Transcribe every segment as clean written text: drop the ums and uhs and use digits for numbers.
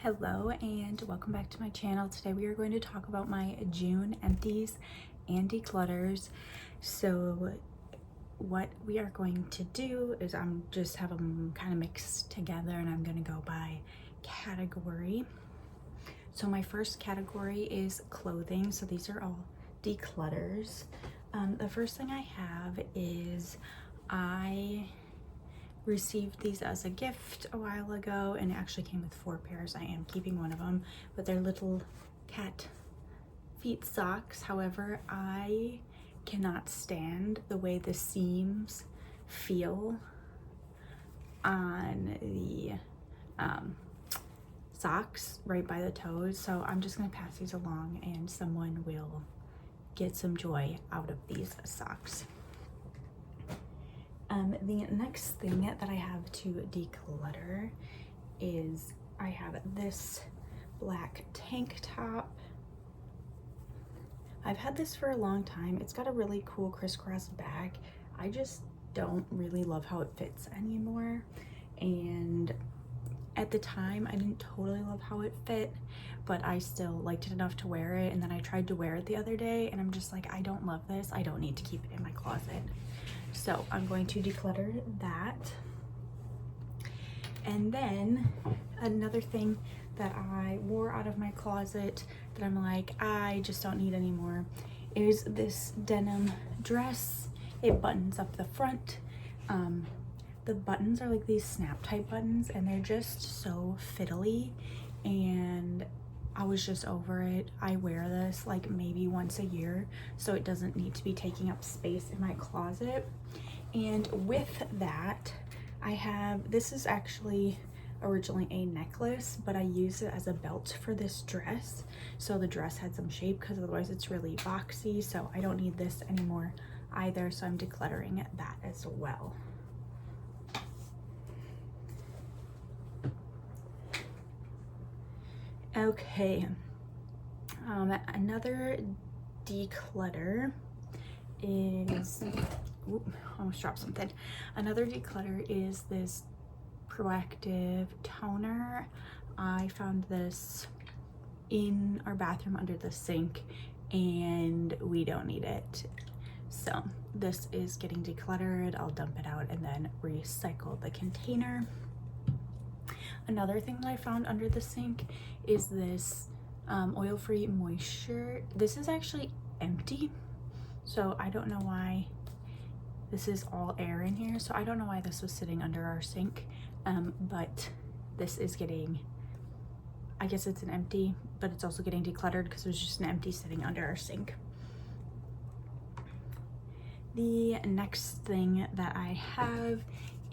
Hello and welcome back to my channel. Today we are going to talk about my June empties and declutters. So what we are going to do is I'm just have them kind of mixed together and I'm going to go by category. So my first category is clothing. So these are all declutters. The first thing I have is I received these as a gift a while ago and it actually came with 4 pairs. I am keeping one of them, but they're little cat feet socks. However, I cannot stand the way the seams feel on the socks right by the toes, so I'm just gonna pass these along and someone will get some joy out of these socks. The next thing that I have to declutter is I have this black tank top. I've had this for a long time. It's got a really cool crisscross back. I just don't really love how it fits anymore. And at the time, I didn't totally love how it fit, but I still liked it enough to wear it. And then I tried to wear it the other day and I'm just like, I don't love this. I don't need to keep it in my closet. So I'm going to declutter that. And then another thing that I wore out of my closet that I'm like, I just don't need anymore is this denim dress. It buttons up the front. The buttons are like these snap type buttons and they're just so fiddly and I was just over it. I wear this like maybe once a year, so it doesn't need to be taking up space in my closet. And with that, I have, this is actually originally a necklace, but I use it as a belt for this dress. So the dress had some shape because otherwise it's really boxy. So I don't need this anymore either. So I'm decluttering that as well. Okay, another declutter is, almost dropped something. Another declutter is this Proactive toner. I found this in our bathroom under the sink and we don't need it. So this is getting decluttered. I'll dump it out and then recycle the container. Another thing that I found under the sink is this oil-free moisture. This is actually empty, so I don't know why this is all air in here. So I don't know why this was sitting under our sink, but this is getting, I guess it's an empty, but it's also getting decluttered because it was just an empty sitting under our sink. The next thing that I have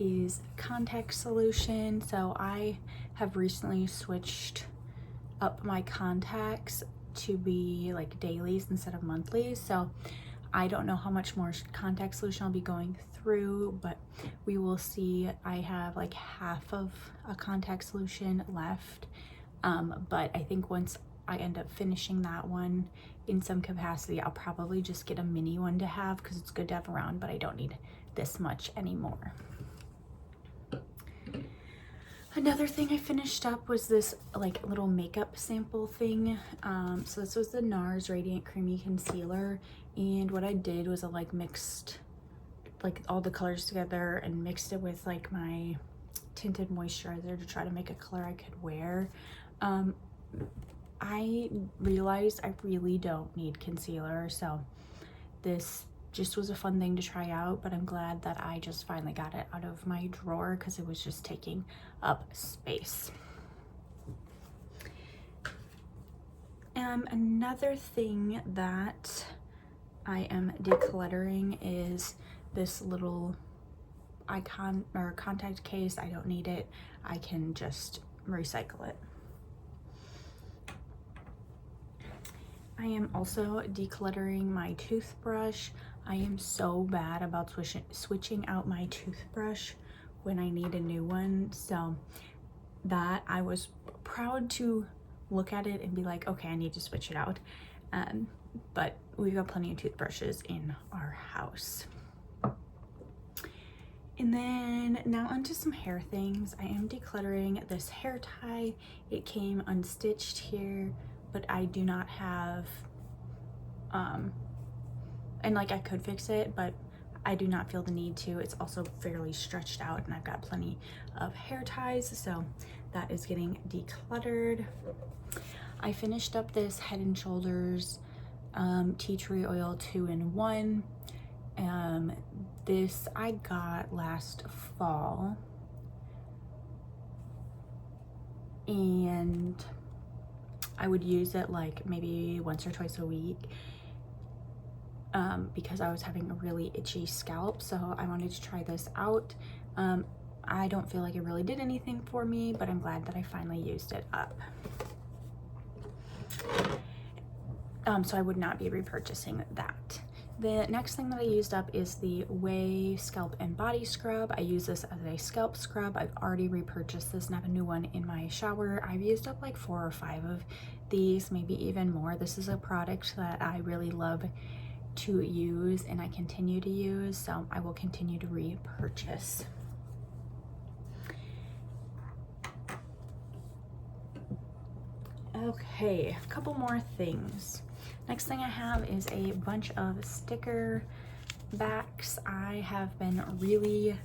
is contact solution. So I have recently switched up my contacts to be like dailies instead of monthlies. So I don't know how much more contact solution I'll be going through, but we will see. I have like half of a contact solution left, but I think once I end up finishing that one in some capacity, I'll probably just get a mini one to have because it's good to have around, but I don't need this much anymore. Another thing I finished up was this like little makeup sample thing. So this was the NARS Radiant Creamy Concealer, and what I did was I like mixed like all the colors together and mixed it with like my tinted moisturizer to try to make a color I could wear. I realized I really don't need concealer, so this just was a fun thing to try out, but I'm glad that I just finally got it out of my drawer because it was just taking up space. Another thing that I am decluttering is this little icon or contact case. I don't need it. I can just recycle it. I am also decluttering my toothbrush. I am so bad about switching out my toothbrush when I need a new one. So that I was proud to look at it and be like, okay, I need to switch it out. But we've got plenty of toothbrushes in our house. And then now onto some hair things. I am decluttering this hair tie. It came unstitched here, but I do not have, and like I could fix it, but I do not feel the need to. It's also fairly stretched out and I've got plenty of hair ties, so that is getting decluttered. I finished up this Head and Shoulders tea tree oil 2-in-1. This I got last fall, and I would use it like maybe once or twice a week because I was having a really itchy scalp, so I wanted to try this out. I don't feel like it really did anything for me, but I'm glad that I finally used it up. So I would not be repurchasing that. The next thing that I used up is the Way Scalp and Body Scrub. I use this as a scalp scrub. I've already repurchased this and have a new one in my shower. I've used up like 4 or 5 of these, maybe even more. This is a product that I really love to use and I continue to use, so I will continue to repurchase. Okay, a couple more things. Next thing I have is a bunch of sticker backs. I have been really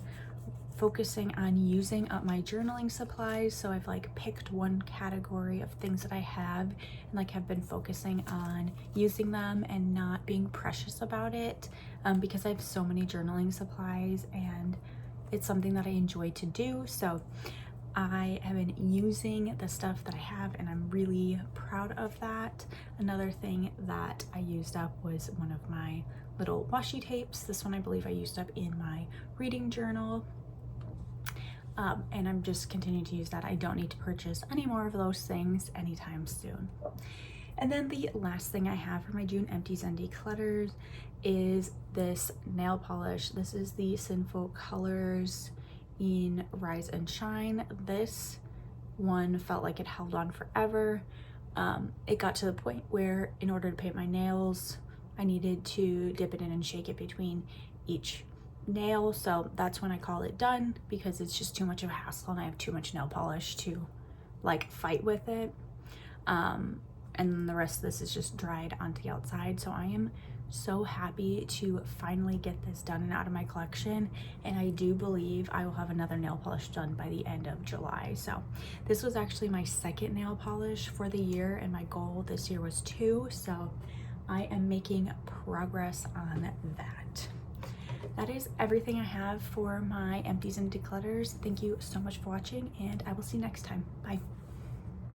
focusing on using up my journaling supplies, so I've like picked one category of things that I have and like have been focusing on using them and not being precious about it, because I have so many journaling supplies and it's something that I enjoy to do. So I have been using the stuff that I have and I'm really proud of that. Another thing that I used up was one of my little washi tapes. This one I believe I used up in my reading journal. And I'm just continuing to use that. I don't need to purchase any more of those things anytime soon. And then the last thing I have for my June empties and declutters is this nail polish. This is the Sinful Colors in Rise and Shine. This one felt like it held on forever. It got to the point where in order to paint my nails, I needed to dip it in and shake it between each nail, so that's when I call it done because it's just too much of a hassle and I have too much nail polish to like fight with it. And then the rest of this is just dried onto the outside, so I am so happy to finally get this done and out of my collection, and I do believe I will have another nail polish done by the end of July. So this was actually my second nail polish for the year and my goal this year was 2, so I am making progress on that. That is everything I have for my empties and declutters. Thank you so much for watching and I will see you next time. Bye.